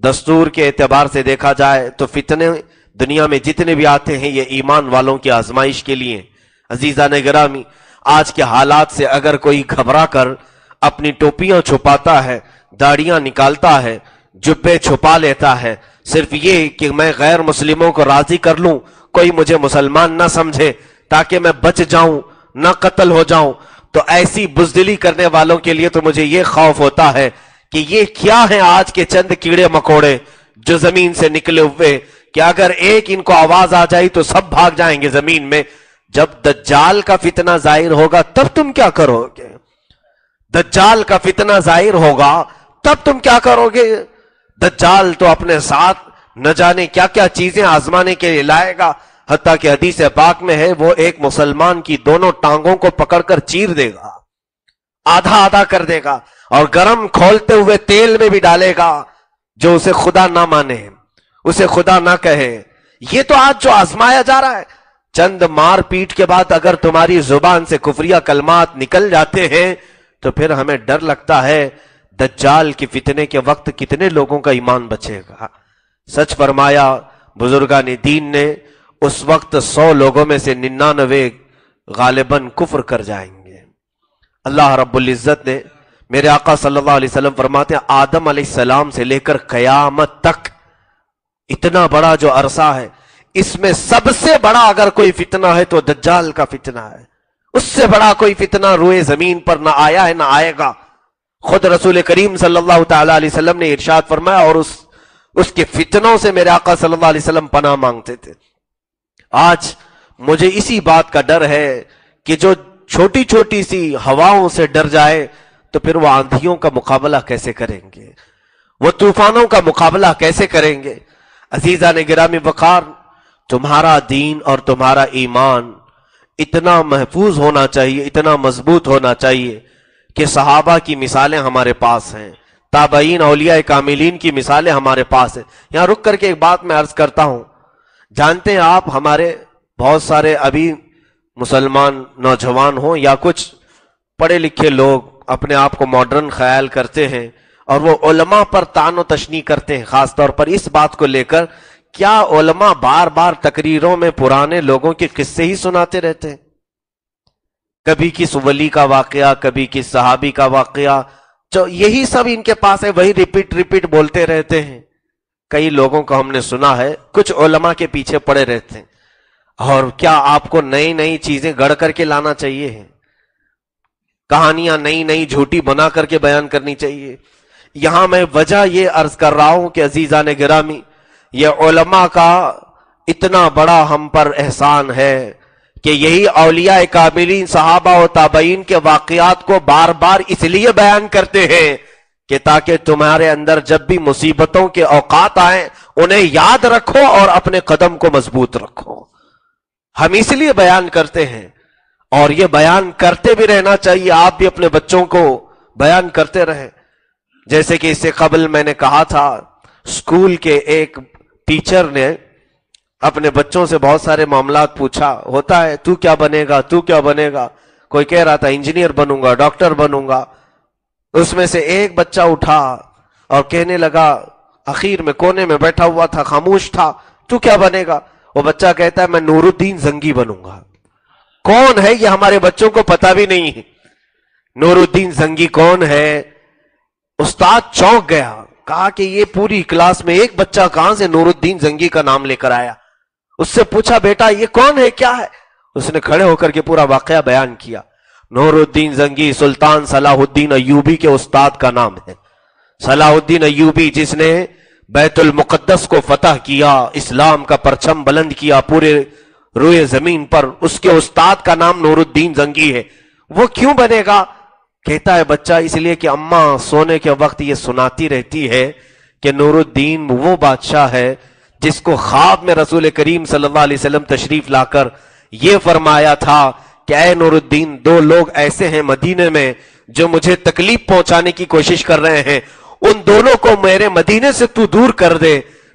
दस्तूर के एतबार से देखा जाए तो फितने दुनिया में जितने भी आते हैं ये ईमान वालों की आजमाइश के लिए। अजीजान गिरामी, आज के हालात से अगर कोई घबरा कर अपनी टोपियां छुपाता है, दाढ़ियां निकालता है, जुब्बे छुपा लेता है, सिर्फ ये कि मैं गैर मुस्लिमों को राजी कर लूं, कोई मुझे मुसलमान ना समझे ताकि मैं बच जाऊं, ना कत्ल हो जाऊं, तो ऐसी बुजदिली करने वालों के लिए तो मुझे ये खौफ होता है कि ये क्या है आज के चंद कीड़े मकोड़े जो जमीन से निकले हुए, कि अगर एक इनको आवाज आ जाए तो सब भाग जाएंगे जमीन में। जब दज्जाल का फितना जाहिर होगा तब तुम क्या करोगे? दज्जाल का फितना जाहिर होगा तब तुम क्या करोगे? दज्जाल तो अपने साथ न जाने क्या क्या चीजें आजमाने के लिए लाएगा। हत्ता कि हदीस पाक में है वो एक मुसलमान की दोनों टांगों को पकड़कर चीर देगा, आधा आधा कर देगा और गरम खोलते हुए तेल में भी डालेगा, जो उसे खुदा ना माने, उसे खुदा ना कहे। ये तो आज जो आजमाया जा रहा है। चंद मार पीट के बाद अगर तुम्हारी जुबान से कुफरिया कलमात निकल जाते हैं तो फिर हमें डर लगता है दज्जाल के फितने के वक्त कितने लोगों का ईमान बचेगा। सच फरमाया बुजुर्गान दीन ने, उस वक्त 100 लोगों में से 99 गालिबन कुफ्र कर जाएंगे। अल्लाह रब्बुल इज्जत ने, मेरे आका सल्लल्लाहु अलैहि वसल्लम फरमाते हैं, आदम अलैहिस्सलाम से लेकर कयामत तक इतना बड़ा जो अरसा है, इसमें सबसे बड़ा अगर कोई फितना है तो दज्जाल का फितना है। उससे बड़ा कोई फितना रुए जमीन पर ना आया है ना आएगा। खुद रसूल करीम सल्लल्लाहु ताला अलैहि वसल्लम ने इरशाद फरमाया और उसके फितनों से मेरे आका सल्लल्लाहु अलैहि वसल्लम पनाह मांगते थे। आज मुझे इसी बात का डर है कि जो छोटी छोटी सी हवाओं से डर जाए तो फिर वो आंधियों का मुकाबला कैसे करेंगे, वो तूफानों का मुकाबला कैसे करेंगे। अजीजान गिरामी वकार, तुम्हारा दीन और तुम्हारा ईमान इतना महफूज होना चाहिए, इतना मजबूत होना चाहिए कि सहाबा की मिसालें हमारे पास हैं, ताबईन औलिया कामिलीन की मिसालें हमारे पास हैं। यहां रुक करके एक बात मैं अर्ज करता हूं। जानते हैं आप, हमारे बहुत सारे अभी मुसलमान नौजवान हो या कुछ पढ़े लिखे लोग अपने आप को मॉडर्न ख्याल करते हैं और वो उलमा पर तानो तशनी करते हैं, खासतौर पर इस बात को लेकर, क्या उलमा बार बार तकरीरों में पुराने लोगों के किस्से ही सुनाते रहते हैं? कभी किस वली का वाकया, कभी किस सहाबी का वाकया, जो यही सब इनके पास है, वही रिपीट रिपीट बोलते रहते हैं। कई लोगों को हमने सुना है कुछ उलमा के पीछे पड़े रहते हैं। और क्या आपको नई नई चीजें गढ़ करके लाना चाहिए है? कहानियां नई नई झूठी बना करके बयान करनी चाहिए? यहां मैं वजह यह अर्ज कर रहा हूं कि अजीजान गिरामी, ये उलमा का इतना बड़ा हम पर एहसान है कि यही औलिया कामिलीन, सहाबा और ताबईन के वाकयात को बार बार इसलिए बयान करते हैं कि ताकि तुम्हारे अंदर जब भी मुसीबतों के औकात आए उन्हें याद रखो और अपने कदम को मजबूत रखो। हम इसलिए बयान करते हैं और ये बयान करते भी रहना चाहिए। आप भी अपने बच्चों को बयान करते रहें। जैसे कि इससे कबल मैंने कहा था, स्कूल के एक टीचर ने अपने बच्चों से बहुत सारे मामलात पूछा। होता है, तू क्या बनेगा, तू क्या बनेगा? कोई कह रहा था इंजीनियर बनूंगा, डॉक्टर बनूंगा। उसमें से एक बच्चा उठा और कहने लगा, आखिर में कोने में बैठा हुआ था, खामोश था, तू क्या बनेगा? वो बच्चा कहता है मैं नूरुद्दीन जंगी बनूंगा। कौन है ये? हमारे बच्चों को पता भी नहीं है नूरुद्दीन जंगी कौन है। उस्ताद चौंक गया, कहा कि ये पूरी क्लास में एक बच्चा कहां से नूरुद्दीन जंगी का नाम लेकर आया। उससे पूछा, बेटा ये कौन है, क्या है? उसने खड़े होकर के पूरा वाकया बयान किया। नूरुद्दीन जंगी सुल्तान सलाहुद्दीन अय्यूबी के उस्ताद का नाम है। सलाहुद्दीन अय्यूबी जिसने बैतुल मुकद्दस को फतह किया, इस्लाम का परचम बुलंद किया पूरे रुए जमीन पर, उसके उस्ताद का नाम नूरुद्दीन जंगी है। वो क्यों बनेगा? कहता है बच्चा इसलिए कि अम्मा सोने के वक्त ये सुनाती रहती है कि नूरुद्दीन वो बादशाह है जिसको ख्वाब में रसूल करीम सल्लल्लाहु अलैहि वसल्लम तशरीफ लाकर ये फरमाया था कि ऐ नूरुद्दीन, 2 लोग ऐसे हैं मदीने में जो मुझे तकलीफ पहुंचाने की कोशिश कर रहे हैं, उन दोनों को मेरे मदीने से तू दूर कर दे।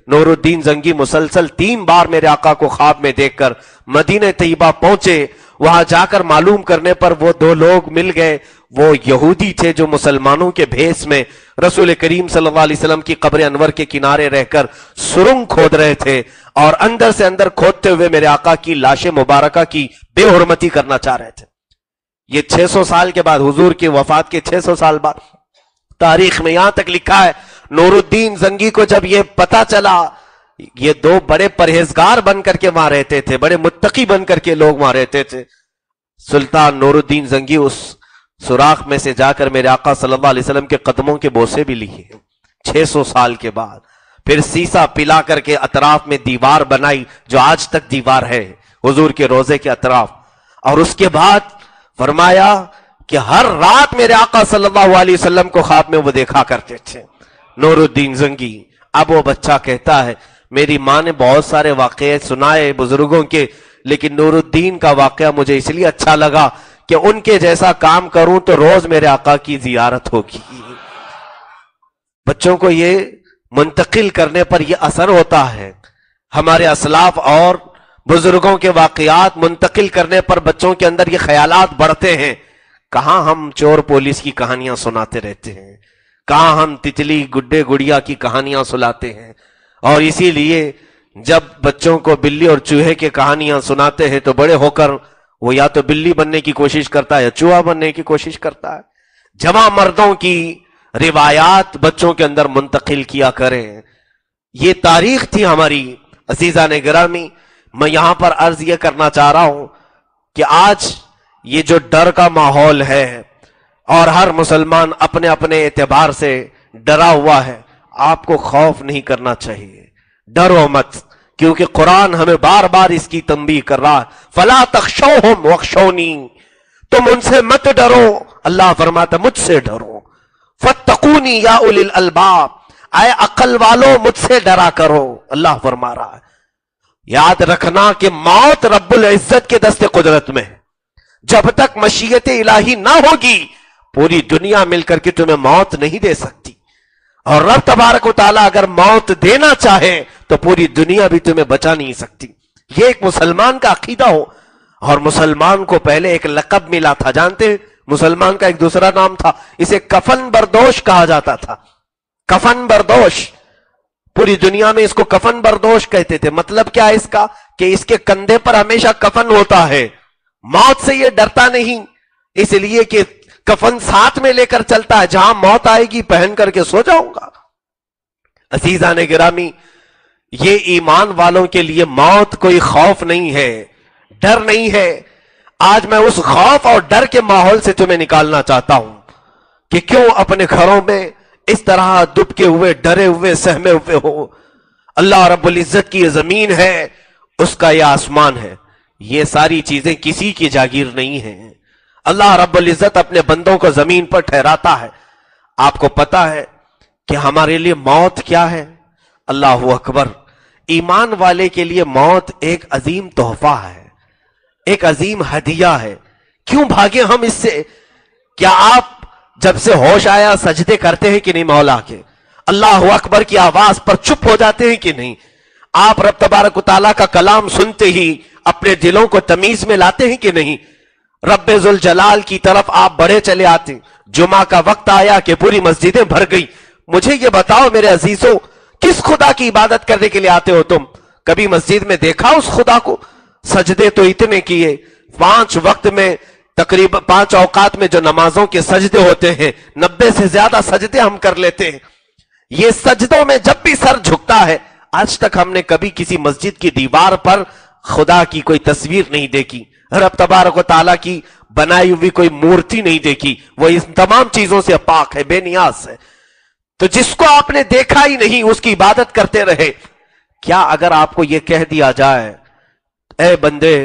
नूरुद्दीन जंगी मुसलसल 3 बार मेरे आका को ख्वाब में देखकर मदीने तैयबा पहुंचे। वहां जाकर मालूम करने पर वो 2 लोग मिल गए। वो यहूदी थे जो मुसलमानों के भेष में रसूल करीम सल्लल्लाहु अलैहि वसल्लम की कब्र अनवर के किनारे रहकर सुरंग खोद रहे थे और अंदर से अंदर खोदते हुए मेरे आका की लाश मुबारका की बेहुरमती करना चाह रहे थे। ये 600 साल के बाद, हुजूर की वफात के 600 साल बाद तारीख में यहां तक लिखा है, नूरुद्दीन जंगी को जब ये पता चला, ये दो बड़े परहेजगार बनकर के वहां रहते थे, बड़े मुत्तकी बनकर के लोग वहां रहते थे। सुल्तान नूरुद्दीन जंगी उस सुराख में से जाकर मेरे आका सल्लल्लाहु अलैहि वसल्लम के कदमों के बोसे भी लिए 600 साल के बाद। फिर सीसा पिला करके अतराफ में दीवार बनाई जो आज तक दीवार है हुजूर के रोजे के अतराफ। और उसके बाद फरमाया कि हर रात मेरे आका सल्लल्लाहु अलैहि वसल्लम को ख्वाब में वो देखा करते थे नूरुद्दीन जंगी। अब वो बच्चा कहता है, मेरी माँ ने बहुत सारे वाकये सुनाए बुजुर्गों के, लेकिन नूरुद्दीन का वाकया मुझे इसलिए अच्छा लगा कि उनके जैसा काम करूं तो रोज मेरे आका की जियारत होगी। बच्चों को ये मुंतकिल करने पर यह असर होता है। हमारे असलाफ और बुजुर्गों के वाकयात मुंतकिल करने पर बच्चों के अंदर ये ख्यालात बढ़ते हैं। कहां हम चोर पुलिस की कहानियां सुनाते रहते हैं, कहां हम तितली गुड्डे गुड़िया की कहानियां सुनाते हैं। और इसीलिए जब बच्चों को बिल्ली और चूहे की कहानियां सुनाते हैं तो बड़े होकर वो या तो बिल्ली बनने की कोशिश करता है या चूहा बनने की कोशिश करता है। जवां मर्दों की रिवायात बच्चों के अंदर मुंतकिल किया करें। ये तारीख थी हमारी। अजीजान गिरामी, मैं यहां पर अर्ज यह करना चाह रहा हूं कि आज ये जो डर का माहौल है और हर मुसलमान अपने अपने एतबार से डरा हुआ है, आपको खौफ नहीं करना चाहिए। डरो मत, क्योंकि कुरान हमें बार बार इसकी तंबीह कर रहा है, फला तख्शौहुम वख्शौनी, तुम उनसे मत डरो, अल्लाह फरमाता मुझसे डरो। फत्तकूनी या उलिल अलबाब, आए अकल वालों मुझसे डरा करो, अल्लाह फरमा रहा है। याद रखना कि मौत रब्बुल इज्जत के दस्ते कुदरत में है। जब तक मशीयत इलाही ना होगी पूरी दुनिया मिलकर के तुम्हें मौत नहीं दे सकती। और रब तबारक व तआला अगर मौत देना चाहे तो पूरी दुनिया भी तुम्हें बचा नहीं सकती। ये एक मुसलमान का अकीदा हो। और मुसलमान को पहले एक लक़ब मिला था, जानते हैं मुसलमान का एक दूसरा नाम था, इसे कफन बरदोश कहा जाता था। कफन बरदोश, पूरी दुनिया में इसको कफन बरदोश कहते थे। मतलब क्या है इसका, कि इसके कंधे पर हमेशा कफन होता है, मौत से ये डरता नहीं, इसलिए कि कफन साथ में लेकर चलता है, जहां मौत आएगी पहन करके सो जाऊंगा। अजीजान गिरामी, ये ईमान वालों के लिए मौत कोई खौफ नहीं है, डर नहीं है। आज मैं उस खौफ और डर के माहौल से तुम्हें निकालना चाहता हूं कि क्यों अपने घरों में इस तरह दुबके हुए, डरे हुए, सहमे हुए हो। अल्लाह रब्बुल इज्जत की ये जमीन है, उसका ये आसमान है, ये सारी चीजें किसी की जागीर नहीं है। अल्लाह रब्बुल इज्जत अपने बंदों को जमीन पर ठहराता है। आपको पता है कि हमारे लिए मौत क्या है? अल्लाहु अकबर। ईमान वाले के लिए मौत एक अजीम तोहफा है, एक अजीम हदिया है। क्यों भागे हम इससे? क्या आप जब से होश आया सजदे करते हैं कि नहीं मौला के? अल्लाहु अकबर की आवाज पर चुप हो जाते हैं कि नहीं? आप रब तबारक व तआला का कलाम सुनते ही अपने दिलों को तमीज में लाते हैं कि नहीं? रब्बे जुल जलाल की तरफ आप बढ़े चले आते। जुमा का वक्त आया कि पूरी मस्जिदें भर गई। मुझे ये बताओ मेरे अजीजों, किस खुदा की इबादत करने के लिए आते हो तुम? कभी मस्जिद में देखा उस खुदा को? सजदे तो इतने किए, 5 वक्त में तकरीबन 5 औकात में जो नमाजों के सजदे होते हैं 90 से ज्यादा सजदे हम कर लेते हैं। ये सजदों में जब भी सर झुकता है, आज तक हमने कभी किसी मस्जिद की दीवार पर खुदा की कोई तस्वीर नहीं देखी, रब तबारक व तआला की बनाई हुई कोई मूर्ति नहीं देखी। वो इस तमाम चीजों से पाक है, बेनियाज है। तो जिसको आपने देखा ही नहीं उसकी इबादत करते रहे। क्या अगर आपको यह कह दिया जाए, ए बंदे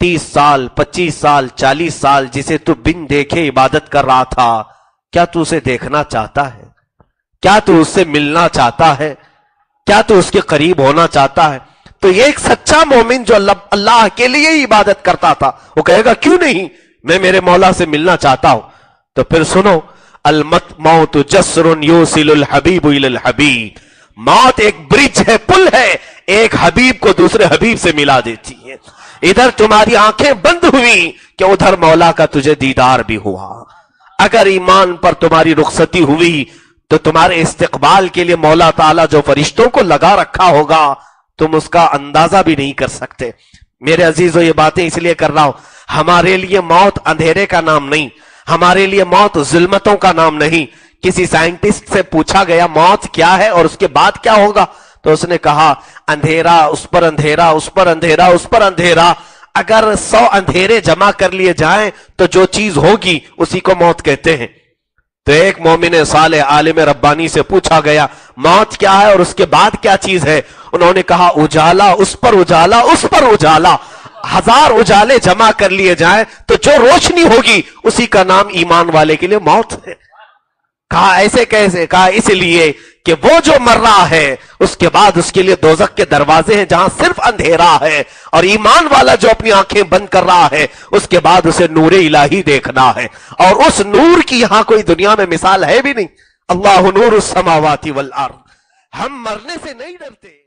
30 साल 25 साल 40 साल जिसे तू बिन देखे इबादत कर रहा था, क्या तू उसे देखना चाहता है? क्या तू उससे मिलना चाहता है? क्या तू उसके करीब होना चाहता है? तो ये एक सच्चा मोमिन जो अल्लाह के लिए ही इबादत करता था, वो कहेगा क्यों नहीं, मैं मेरे मौला से मिलना चाहता हूं। तो फिर सुनो, अलमत मौत जस्रुन यूसिलुल हबीब इलल हबीब। मौत एक ब्रिज है, पुल है, एक हबीब को दूसरे हबीब से मिला देती है। इधर तुम्हारी आंखें बंद हुई कि उधर मौला का तुझे दीदार भी हुआ। अगर ईमान पर तुम्हारी रुखसती हुई तो तुम्हारे इस्तिकबाल के लिए मौला ताला जो फरिश्तों को लगा रखा होगा तुम उसका अंदाजा भी नहीं कर सकते। मेरे अजीजों, ये बातें इसलिए कर रहा हूं, हमारे लिए मौत अंधेरे का नाम नहीं, हमारे लिए मौत जुल्मतों का नाम नहीं। किसी साइंटिस्ट से पूछा गया मौत क्या है और उसके बाद क्या होगा, तो उसने कहा अंधेरा, उस पर अंधेरा, उस पर अंधेरा, उस पर अंधेरा। अगर 100 अंधेरे जमा कर लिए जाएं तो जो चीज होगी उसी को मौत कहते हैं। तो एक मोमिन साले आलिम रब्बानी से पूछा गया मौत क्या है और उसके बाद क्या चीज है, उन्होंने कहा उजाला, उस पर उजाला, उस पर उजाला। 1000 उजाले जमा कर लिए जाएं तो जो रोशनी होगी उसी का नाम ईमान वाले के लिए मौत है। कहा ऐसे कैसे? कहा इसलिए कि वो जो मर रहा है उसके बाद उसके लिए दोजख के दरवाजे हैं जहां सिर्फ अंधेरा है, और ईमान वाला जो अपनी आंखें बंद कर रहा है उसके बाद उसे नूरे इलाही देखना है, और उस नूर की यहां कोई दुनिया में मिसाल है भी नहीं। अल्लाहु नूरुस समावाति वल अर्द। हम मरने से नहीं डरते।